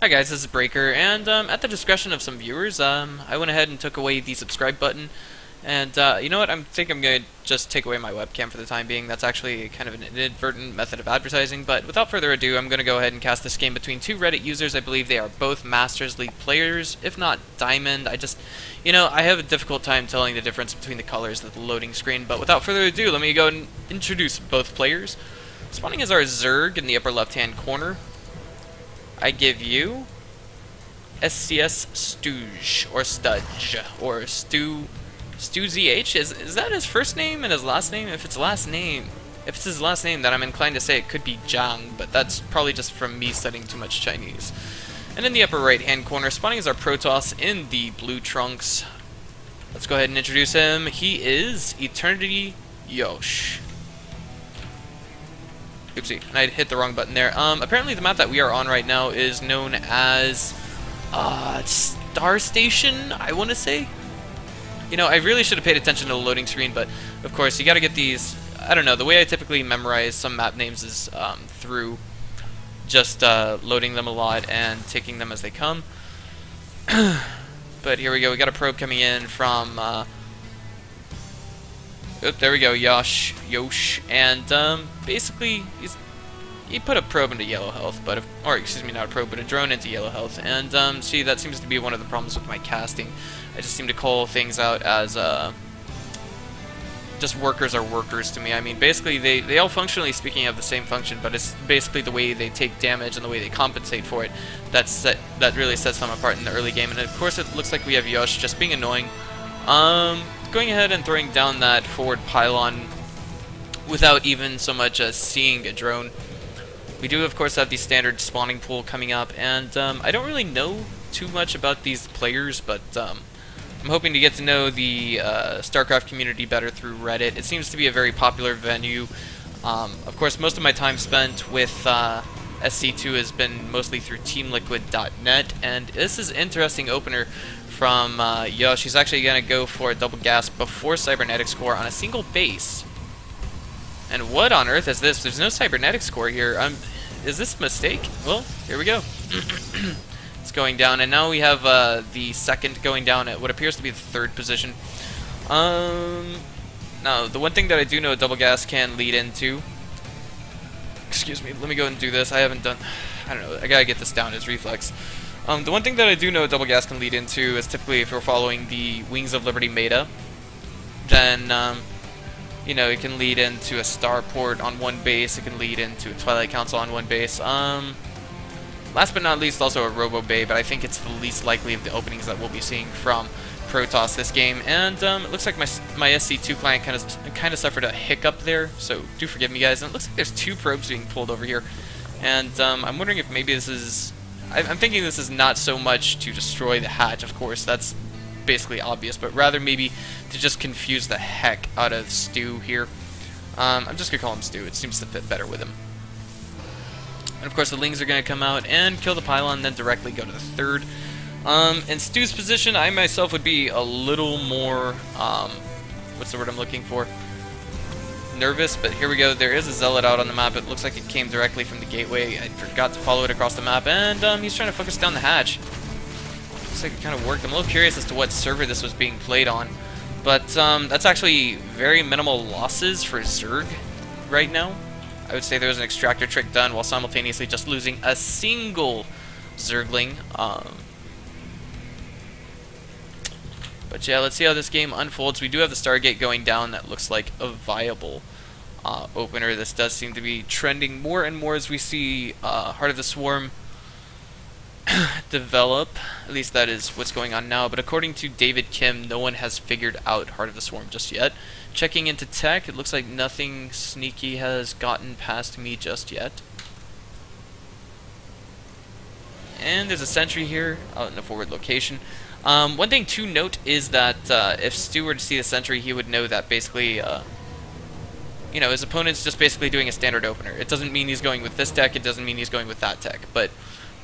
Hi guys, this is Breaker, and at the discretion of some viewers, I went ahead and took away the subscribe button, and you know what, I think I'm going to just take away my webcam for the time being. That's actually kind of an inadvertent method of advertising, but without further ado, I'm going to go ahead and cast this game between two Reddit users. I believe they are both Masters League players, if not Diamond. I have a difficult time telling the difference between the colors of the loading screen, but without further ado, let me go and introduce both players. Spawning is our Zerg in the upper left-hand corner. I give you SCS stuzh, or stuzh, or stuzh. Is that his first name and his last name? If it's his last name, then I'm inclined to say it could be Zhang, but that's probably just from me studying too much Chinese. And in the upper right hand corner, spawning is our Protoss in the blue trunks. Let's go ahead and introduce him. He is EternityYosh. Oopsie, and I hit the wrong button there. Apparently the map that we are on right now is known as Star Station, I want to say. You know, I really should have paid attention to the loading screen, but of course you got to get these. I don't know, the way I typically memorize some map names is through just loading them a lot and taking them as they come. But here we go, we got a probe coming in from there we go, Yosh, and basically he put a probe into yellow health, or excuse me, not a probe, but a drone into yellow health, and see, that seems to be one of the problems with my casting. I just seem to call things out as just workers are workers to me. I mean, basically they all functionally speaking have the same function, but it's basically the way they take damage and the way they compensate for it that really sets them apart in the early game. And of course it looks like we have Yosh just being annoying. Going ahead and throwing down that forward pylon without even so much as seeing a drone. We do, of course, have the standard spawning pool coming up, and I don't really know too much about these players, but I'm hoping to get to know the StarCraft community better through Reddit. It seems to be a very popular venue. Of course, most of my time spent with SC2 has been mostly through TeamLiquid.net, and this is an interesting opener from Yosh. He's actually going to go for a double gas before Cybernetics Core on a single base. And what on earth is this? There's no Cybernetics Core here. Is this a mistake? Well, here we go. It's going down, and now we have the second going down at what appears to be the third position. Now, the one thing that I do know a double gas can lead into... Excuse me, let me go and do this. I don't know, I gotta get this down as reflex. The one thing that I do know double gas can lead into is typically if we're following the Wings of Liberty meta, then, you know, it can lead into a starport on one base, it can lead into a Twilight Council on one base. Last but not least, also a Robo Bay, but I think it's the least likely of the openings that we'll be seeing from Protoss this game. And it looks like my SC2 client kind of suffered a hiccup there, so do forgive me, guys. And it looks like there's two probes being pulled over here, and I'm wondering if maybe this is... I'm thinking this is not so much to destroy the hatch, of course, that's basically obvious, but rather maybe to just confuse the heck out of Stu here. I'm just going to call him Stu, it seems to fit better with him. And of course the Lings are going to come out and kill the pylon, then directly go to the third. In Stu's position, I myself would be a little more, what's the word I'm looking for? Nervous, but here we go. There is a zealot out on the map. It looks like it came directly from the gateway. I forgot to follow it across the map, and he's trying to focus down the hatch. Looks like it kind of worked. I'm a little curious as to what server this was being played on, but that's actually very minimal losses for Zerg right now. I would say there was an extractor trick done while simultaneously just losing a single Zergling. But yeah, let's see how this game unfolds. We do have the Stargate going down. That looks like a viable opener. This does seem to be trending more and more as we see Heart of the Swarm develop. At least that is what's going on now. But according to David Kim, no one has figured out Heart of the Swarm just yet. Checking into tech, it looks like nothing sneaky has gotten past me just yet. And there's a sentry here out in the forward location. One thing to note is that if Stu were to see the sentry, he would know that basically, you know, his opponent's just basically doing a standard opener. It doesn't mean he's going with this tech, it doesn't mean he's going with that tech. But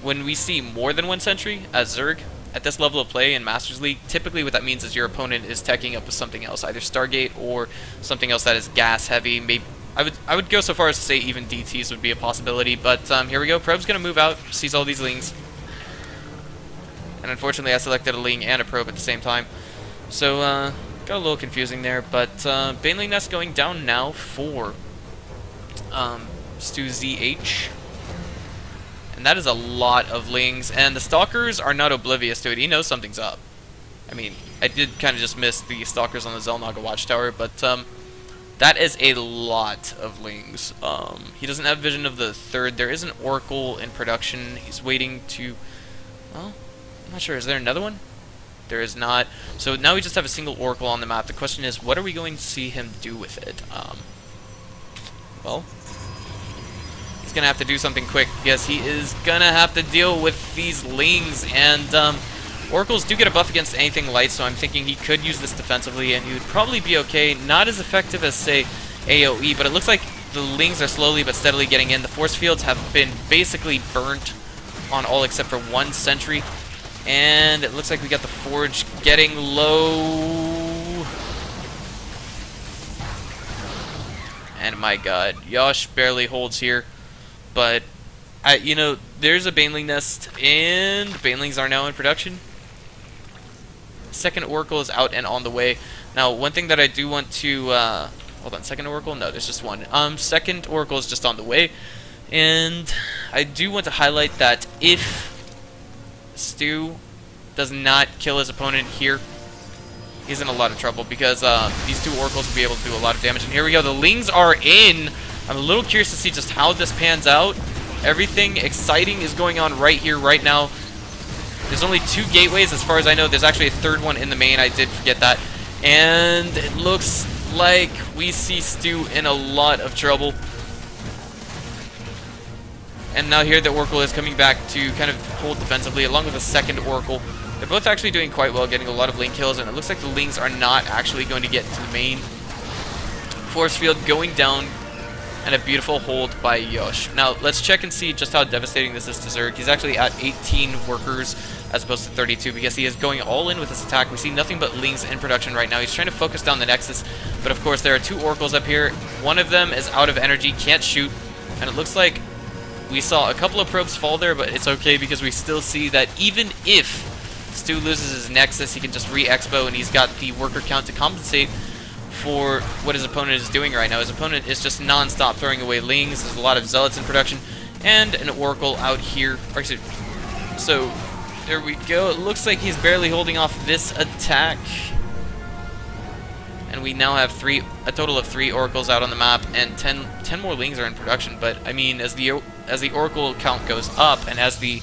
when we see more than one sentry as Zerg, at this level of play in Masters League, typically what that means is your opponent is teching up with something else, either Stargate or something else that is gas heavy. Maybe I would go so far as to say even DTs would be a possibility. But here we go, Probe's gonna move out, sees all these Lings. And unfortunately I selected a Ling and a Probe at the same time. So, got a little confusing there, but Baneling Nest going down now for stuzh. And that is a lot of Lings, and the Stalkers are not oblivious to it. He knows something's up. I mean, I did kind of just miss the Stalkers on the Xel'Naga Watchtower, but that is a lot of Lings. He doesn't have vision of the third. There is an Oracle in production. He's waiting to... Well, I'm not sure. Is there another one? There is not. So now we just have a single Oracle on the map. The question is, what are we going to see him do with it? Well, he's going to have to do something quick, because he is going to have to deal with these Lings, and Oracles do get a buff against anything light, so I'm thinking he could use this defensively, and he would probably be okay. Not as effective as, say, AoE, but it looks like the Lings are slowly but steadily getting in. The force fields have been basically burnt on all except for one sentry, and it looks like we got the Forge getting low. And my god, Yosh barely holds here, but you know, there's a Baneling Nest, and Banelings are now in production. Second Oracle is out and on the way. Now, one thing that I do want to hold on, second Oracle? No, there's just one. Second Oracle is just on the way, and I do want to highlight that if Stu does not kill his opponent here, he's in a lot of trouble, because these two Oracles will be able to do a lot of damage. And here we go, the Lings are in. I'm a little curious to see just how this pans out. Everything exciting is going on right here, right now. There's only 2 gateways as far as I know. There's actually a third one in the main. I did forget that. And it looks like we see Stu in a lot of trouble. And now here the Oracle is coming back to kind of hold defensively along with a second Oracle. They're both actually doing quite well, getting a lot of Ling kills, and it looks like the Lings are not actually going to get to the main. Force field going down, and a beautiful hold by Yosh. Now, let's check and see just how devastating this is to Zerg. He's actually at 18 workers as opposed to 32, because he is going all in with this attack. We see nothing but Lings in production right now. He's trying to focus down the Nexus, but of course there are 2 Oracles up here. One of them is out of energy, can't shoot, and it looks like we saw a couple of probes fall there, but it's okay, because we still see that even if Stu loses his Nexus, he can just re-expo, and he's got the worker count to compensate for what his opponent is doing right now. His opponent is just non-stop throwing away Lings. There's a lot of Zealots in production, and an Oracle out here. So there we go. It looks like he's barely holding off this attack. And we now have a total of 3 Oracles out on the map, and 10 more Lings are in production. But I mean, as the Oracle count goes up, and as the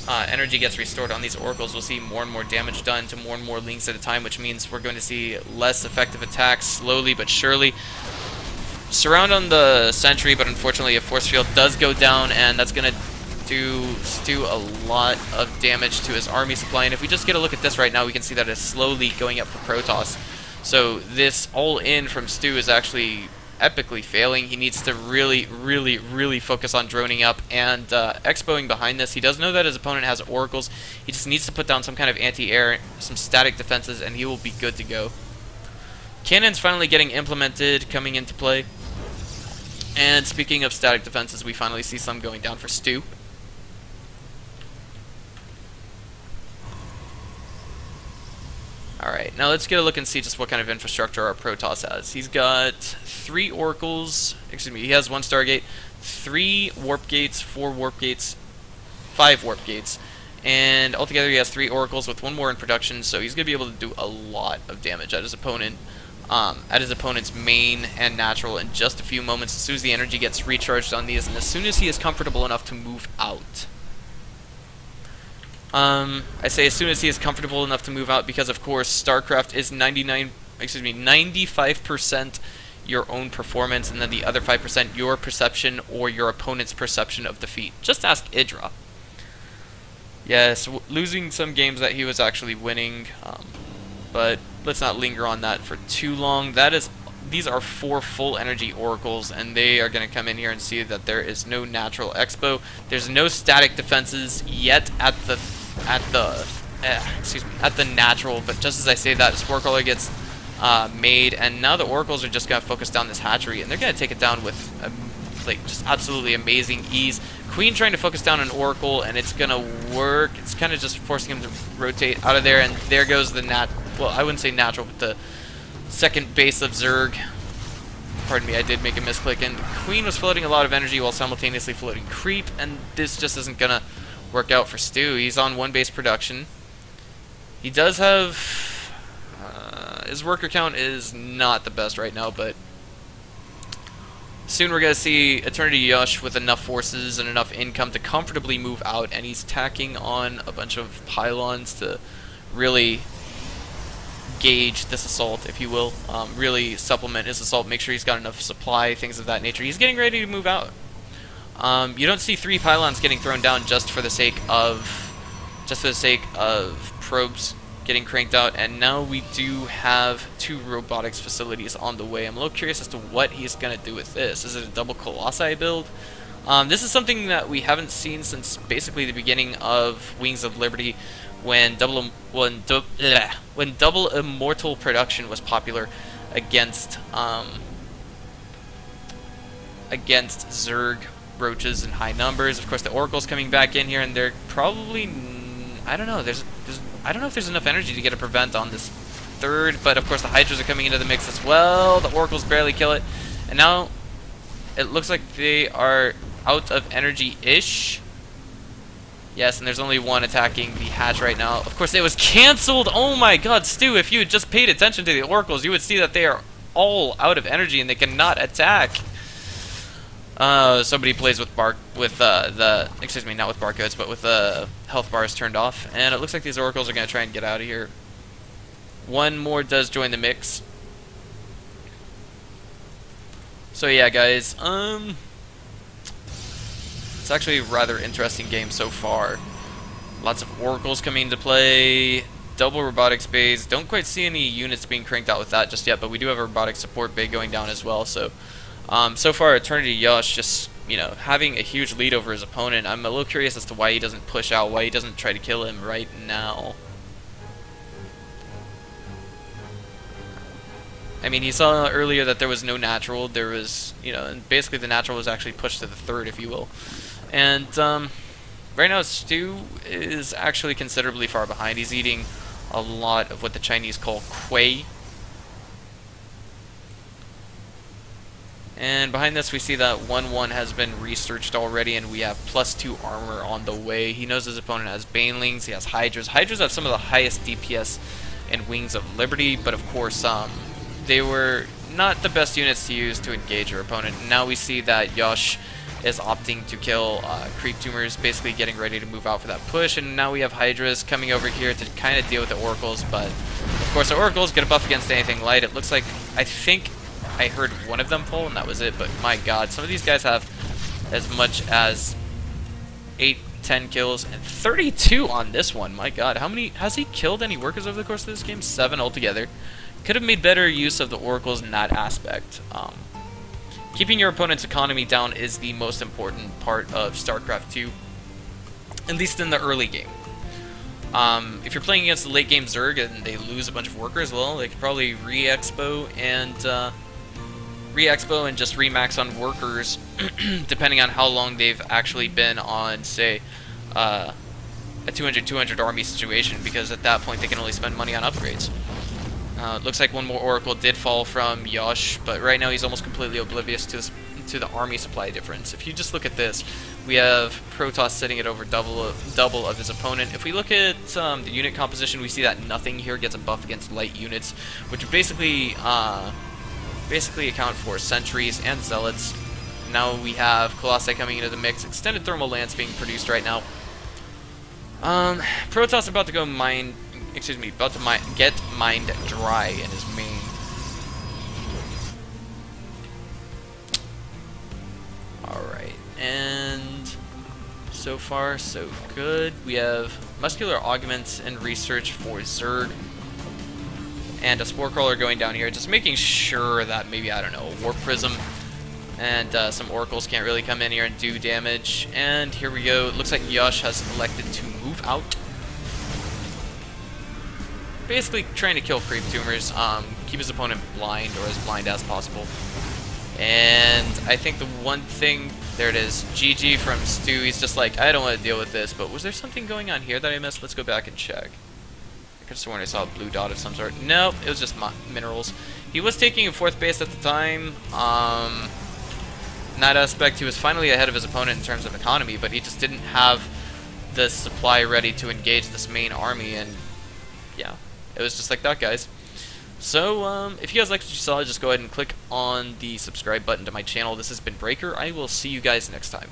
energy gets restored on these Oracles, we'll see more and more damage done to more and more Lings at a time, which means we're going to see less effective attacks slowly but surely. Surround on the sentry, but unfortunately a force field does go down, and that's going to do Stu a lot of damage to his army supply. And if we just get a look at this right now, we can see that it's slowly going up for Protoss. So this all-in from Stu is actually epically failing. He needs to really, really, really focus on droning up and expoing behind this. He does know that his opponent has Oracles. He just needs to put down some kind of anti-air, some static defenses, and he will be good to go. Cannon's finally getting implemented, coming into play. And speaking of static defenses, we finally see some going down for Stu. Alright, now let's get a look and see just what kind of infrastructure our Protoss has. He's got 3 Oracles, he has 1 Stargate, 3 Warp Gates, 4 Warp Gates, 5 Warp Gates, and altogether he has 3 Oracles with 1 more in production, so he's going to be able to do a lot of damage at his opponent, at his opponent's main and natural in just a few moments, as soon as the energy gets recharged on these, and as soon as he is comfortable enough to move out. I say as soon as he is comfortable enough to move out, because of course StarCraft is 95% your own performance, and then the other 5% your perception or your opponent's perception of defeat. Just ask Idra. Yes, losing some games that he was actually winning, but let's not linger on that for too long. These are 4 full energy Oracles, and they are going to come in here and see that there is no natural expo. There's no static defenses yet at the natural, but just as I say that, Spore Crawler gets made, and now the Oracles are just going to focus down this hatchery, and they're going to take it down with with like just absolutely amazing ease. Queen trying to focus down an Oracle, and it's gonna work. It's kind of just forcing him to rotate out of there, and there goes the well, I wouldn't say natural, but the second base of Zerg. Pardon me, I did make a misclick, and Queen was floating a lot of energy while simultaneously floating creep, and this just isn't gonna work out for Stu. He's on one base production. He does have his worker count is not the best right now, but soon we're going to see EternityYosh with enough forces and enough income to comfortably move out, and he's tacking on a bunch of pylons to really gauge this assault, if you will. Really supplement his assault, make sure he's got enough supply, things of that nature. He's getting ready to move out. You don't see 3 pylons getting thrown down just for the sake of probes getting cranked out, and now we do have 2 robotics facilities on the way. I'm a little curious as to what he's gonna do with this. Is it a double Colossi build? This is something that we haven't seen since basically the beginning of Wings of Liberty, when double immortal production was popular against Zerg roaches in high numbers. Of course, the Oracle's coming back in here, and they're probably, I don't know. I don't know if there's enough energy to get a prevent on this third, but of course the Hydras are coming into the mix as well. The Oracles barely kill it, and now it looks like they are out of energy-ish. Yes, and there's only one attacking the hatch right now. Of course, it was cancelled. Oh my God, Stu! If you had just paid attention to the Oracles, you would see that they are all out of energy and they cannot attack. Somebody plays with excuse me, not with barcodes, but with the health bars turned off, and it looks like these Oracles are going to try and get out of here. One more does join the mix. So yeah, guys, it's actually a rather interesting game so far. Lots of Oracles coming into play, double robotics bays. Don't quite see any units being cranked out with that just yet, but we do have a robotic support bay going down as well, so so far, EternityYosh just, having a huge lead over his opponent. I'm a little curious as to why he doesn't push out, why he doesn't try to kill him right now. I mean, he saw earlier that there was no natural. There was, and basically the natural was actually pushed to the third, if you will. And right now, Stu is actually considerably far behind. He's eating a lot of what the Chinese call kwei. And behind this we see that 1-1 has been researched already, and we have +2 armor on the way. He knows his opponent has Banelings, he has Hydras. Hydras have some of the highest DPS in Wings of Liberty, but of course they were not the best units to use to engage your opponent. And now we see that Yosh is opting to kill creep tumors, basically getting ready to move out for that push, and now we have Hydras coming over here to kind of deal with the Oracles, but of course the Oracles get a buff against anything light. It looks like, I think I heard one of them fall, and that was it, but my God, some of these guys have as much as 8-10 kills, and 32 on this one. My God, how many, has he killed any workers over the course of this game? 7 altogether. Could have made better use of the Oracles in that aspect. Keeping your opponent's economy down is the most important part of StarCraft 2, at least in the early game. If you're playing against the late game Zerg and they lose a bunch of workers, well, they could probably re-expo and just remax on workers, depending on how long they've actually been on, say, a 200-200 army situation, because at that point they can only spend money on upgrades. It looks like one more Oracle did fall from Yosh, but right now he's almost completely oblivious to the army supply difference. If you just look at this, we have Protoss sitting at over double of his opponent. If we look at the unit composition, we see that nothing here gets a buff against light units, which would basically account for sentries and zealots. Now we have Colossi coming into the mix. Extended thermal lance being produced right now. Protoss about to go mine. Excuse me, about to get mined dry in his main. Alright, and so far so good. We have muscular augments and research for Zerg, and a spore crawler going down here, just making sure that maybe, I don't know, a warp prism and some oracles can't really come in here and do damage. And here we go. It looks like Yosh has elected to move out. Basically trying to kill creep tumors, keep his opponent blind, or as blind as possible. And I think the one thing, there it is, GG from Stu. He's just like, I don't want to deal with this. But was there something going on here that I missed? Let's go back and check. I could have sworn I saw a blue dot of some sort. Nope, it was just minerals. He was taking a 4th base at the time. In that aspect, he was finally ahead of his opponent in terms of economy, but he just didn't have the supply ready to engage this main army, and yeah, it was just like that, guys. So, if you guys liked what you saw, just go ahead and click on the subscribe button to my channel. This has been Breaker. I will see you guys next time.